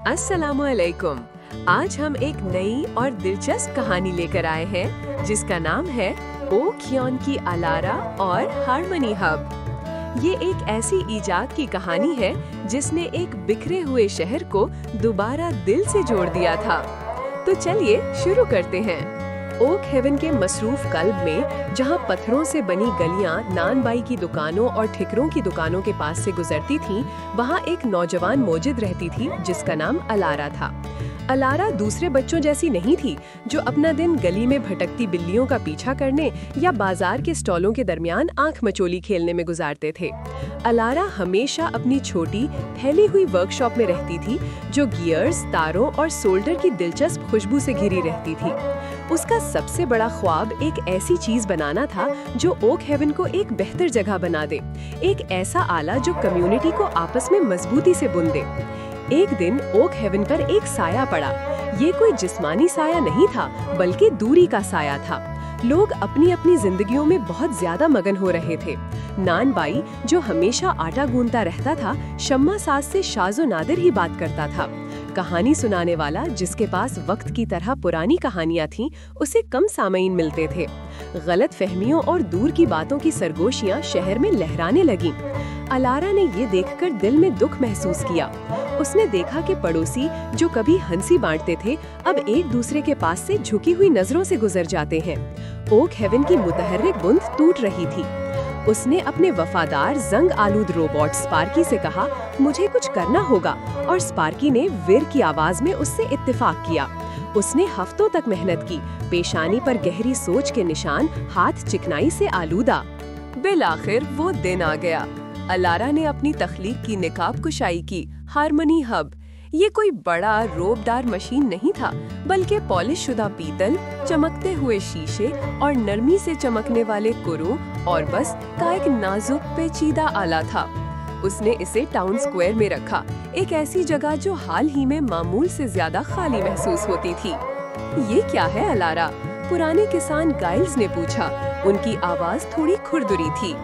अस्सलामुअलैकुम। आज हम एक नई और दिलचस्प कहानी लेकर आए हैं जिसका नाम है ओक ह्योन की अलारा और हारमनी हब। ये एक ऐसी इजाद की कहानी है जिसने एक बिखरे हुए शहर को दोबारा दिल से जोड़ दिया था। तो चलिए शुरू करते हैं। ओक हेवन के मसरूफ कल्ब में, जहां पत्थरों से बनी गलियां नानबाई की दुकानों और ठिकरों की दुकानों के पास से गुजरती थीं, वहां एक नौजवान मौजिद रहती थी जिसका नाम अलारा था। अलारा दूसरे बच्चों जैसी नहीं थी जो अपना दिन गली में भटकती बिल्लियों का पीछा करने या बाजार के स्टॉलों के दरमियान आंख मचोली खेलने में गुजारते थे। अलारा हमेशा अपनी छोटी फैली हुई वर्कशॉप में रहती थी जो गियर्स, तारों और सोल्डर की दिलचस्प खुशबू से घिरी रहती थी। उसका सबसे बड़ा ख्वाब एक ऐसी चीज बनाना था जो ओक हेवन को एक बेहतर जगह बना दे, एक ऐसा आला जो कम्युनिटी को आपस में मजबूती से बुन दे। एक दिन ओक हेवन पर एक साया पड़ा। ये कोई जिस्मानी साया नहीं था बल्कि दूरी का साया था। लोग अपनी अपनी जिंदगियों में बहुत ज्यादा मगन हो रहे थे। नानबाई, जो हमेशा आटा गूंथता रहता था, शम्मा सास से शाज़ो नादिर ही बात करता था। कहानी सुनाने वाला, जिसके पास वक्त की तरह पुरानी कहानियां थीं, उसे कम सामईन मिलते थे। गलत फहमियों और दूर की बातों की सरगोशियां शहर में लहराने लगीं। अलारा ने ये देखकर दिल में दुख महसूस किया। उसने देखा कि पड़ोसी जो कभी हंसी बांटते थे, अब एक दूसरे के पास से झुकी हुई नजरों से गुजर जाते हैं। ओक हेवन की मुतहर्रिक बुंद टूट रही थी। उसने अपने वफादार जंग आलूद रोबोट स्पार्की से कहा, मुझे कुछ करना होगा, और स्पार्की ने वीर की आवाज में उससे इत्तेफाक किया। उसने हफ्तों तक मेहनत की, पेशानी पर गहरी सोच के निशान, हाथ चिकनाई से आलूदा। बिलाखिर वो दिन आ गया। अलारा ने अपनी तख्लीक की निकाब कुशाई की। हारमनी हब ये कोई बड़ा रोबदार मशीन नहीं था, बल्कि पॉलिश शुदा पीतल, चमकते हुए शीशे और नरमी से चमकने वाले कुरों और बस का एक नाजुक पेचीदा आला था। उसने इसे टाउन स्क्वायर में रखा, एक ऐसी जगह जो हाल ही में मामूल से ज्यादा खाली महसूस होती थी। ये क्या है अलारा? पुराने किसान गाइल्स ने पूछा। उनकी आवाज थोड़ी खुरदुरी थी।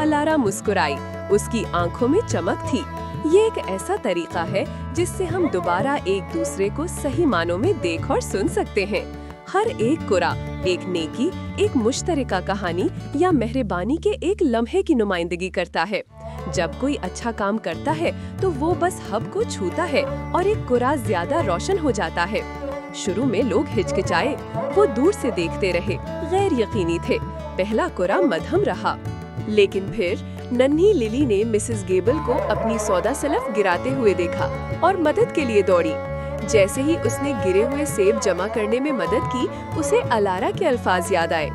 अलारा मुस्कुराई। उसकी आंखों में चमक थी। ये एक ऐसा तरीका है जिससे हम दोबारा एक दूसरे को सही मानों में देख और सुन सकते हैं। हर एक कुरा एक नेकी, एक मुश्तरका कहानी या मेहरबानी के एक लम्हे की नुमाइंदगी करता है। जब कोई अच्छा काम करता है तो वो बस हब को छूता है और एक कुरा ज्यादा रोशन हो जाता है। शुरू में लोग हिचकिचाए, वो दूर से देखते रहे, गैर यकीनी थे। पहला कुरा मध्यम रहा, लेकिन फिर नन्ही लिली ने मिसेस गेबल को अपनी सौदा सलफ गिराते हुए देखा और मदद के लिए दौड़ी। जैसे ही उसने गिरे हुए सेब जमा करने में मदद की, उसे अलारा के अल्फाज याद आए।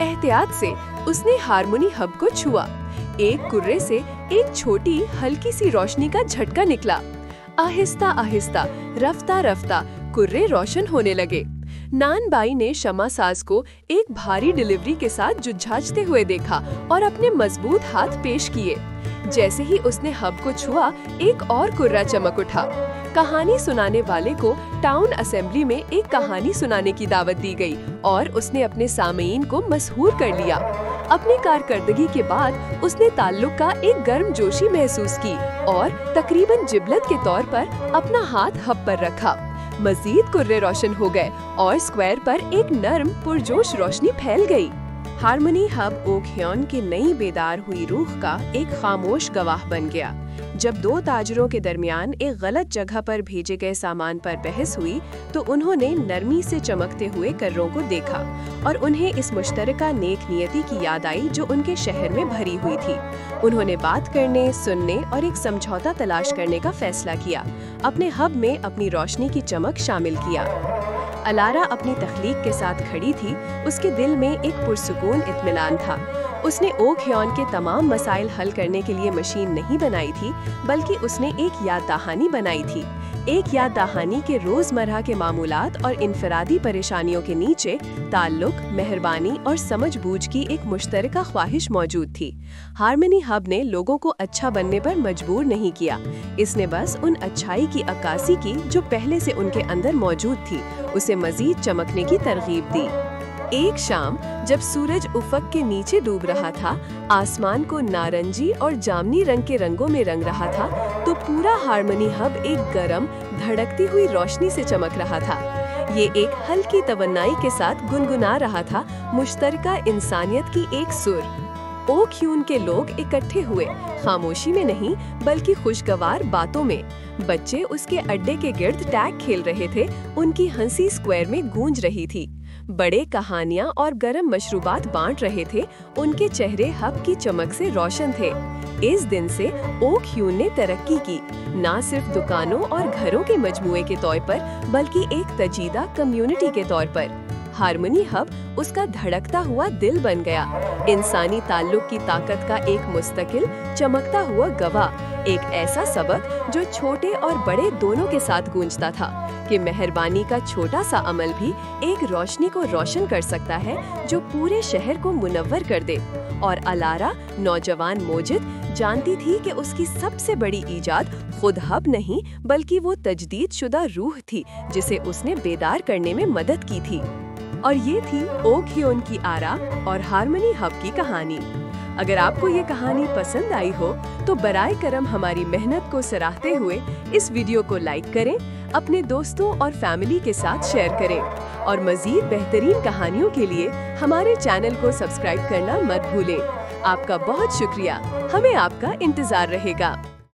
एहतियात से उसने हारमोनी हब को छुआ। एक कुर्रे से एक छोटी हल्की सी रोशनी का झटका निकला। आहिस्ता आहिस्ता, रफ्ता रफ्ता कुर्रे रोशन होने लगे। नानबाई ने शम्मा सास को एक भारी डिलीवरी के साथ झुंझाते हुए देखा और अपने मजबूत हाथ पेश किए। जैसे ही उसने हब को छुआ, एक और कुर्रा चमक उठा। कहानी सुनाने वाले को टाउन असेंबली में एक कहानी सुनाने की दावत दी गई और उसने अपने सामईन को मशहूर कर लिया। अपनी कारकर्दगी के बाद उसने ताल्लुक का एक गर्मजोशी महसूस की और तकरीबन जिबलत के तौर पर अपना हाथ हब पर रखा। मजीद कुर्रे रोशन हो गए और स्क्वायर पर एक नर्म पुरजोश रोशनी फैल गई। हारमनी हब ओक ह्योन की नई बेदार हुई रूह का एक खामोश गवाह बन गया। जब दो ताजरों के दरमियान एक गलत जगह पर भेजे गए सामान पर बहस हुई तो उन्होंने नरमी से चमकते हुए कर्रों को देखा और उन्हें इस मुश्तरका नेक नियति की याद आई जो उनके शहर में भरी हुई थी। उन्होंने बात करने, सुनने और एक समझौता तलाश करने का फैसला किया। अपने हब में अपनी रोशनी की चमक शामिल किया। अलारा अपनी तख्लीक के साथ खड़ी थी। उसके दिल में एक पुरसुकून इत्मीनान था। उसने ओक ह्योन के तमाम मसाइल हल करने के लिए मशीन नहीं बनाई थी, बल्कि उसने एक याद दहानी बनाई थी। एक याद दहानी के रोजमर्रा के मामूलात और इनफरादी परेशानियों के नीचे ताल्लुक, मेहरबानी और समझबूझ की एक मुश्तरका ख्वाहिश मौजूद थी। हारमनी हब ने लोगों को अच्छा बनने पर मजबूर नहीं किया। इसने बस उन अच्छाई की अक्कासी की जो पहले से उनके अंदर मौजूद थी, उसे मजीद चमकने की तरगीब दी। एक शाम जब सूरज उफक के नीचे डूब रहा था, आसमान को नारंगी और जामनी रंग के रंगों में रंग रहा था, तो पूरा हारमनी हब एक गरम धड़कती हुई रोशनी से चमक रहा था। ये एक हल्की तवन्नाई के साथ गुनगुना रहा था मुश्तरका इंसानियत की एक सुर। ओक ह्यून के लोग इकट्ठे हुए, खामोशी में नहीं बल्कि खुशगवार बातों में। बच्चे उसके अड्डे के गिर्द टैग खेल रहे थे, उनकी हंसी स्क्वायर में गूंज रही थी। बड़े कहानियां और गरम मशरूबात बांट रहे थे, उनके चेहरे हब की चमक से रोशन थे। इस दिन से ओक ह्यून ने तरक्की की, न सिर्फ दुकानों और घरों के मजमूए के तौर पर बल्कि एक तजीदा कम्युनिटी के तौर पर। हार्मनी हब उसका धड़कता हुआ दिल बन गया, इंसानी ताल्लुक की ताकत का एक मुस्तकिल चमकता हुआ गवाह, एक ऐसा सबक जो छोटे और बड़े दोनों के साथ गूंजता था कि मेहरबानी का छोटा सा अमल भी एक रोशनी को रोशन कर सकता है जो पूरे शहर को मुनव्वर कर दे। और अलारा, नौजवान मोजिद, जानती थी कि उसकी सबसे बड़ी ईजाद खुद हब नहीं बल्कि वो तजदीद शुदा रूह थी जिसे उसने बेदार करने में मदद की थी। और ये थी ओक ह्यून की आरा और हार्मनी हब की कहानी। अगर आपको ये कहानी पसंद आई हो तो बराए करम हमारी मेहनत को सराहते हुए इस वीडियो को लाइक करें, अपने दोस्तों और फैमिली के साथ शेयर करें और मजीद बेहतरीन कहानियों के लिए हमारे चैनल को सब्सक्राइब करना मत भूलें। आपका बहुत शुक्रिया, हमें आपका इंतजार रहेगा।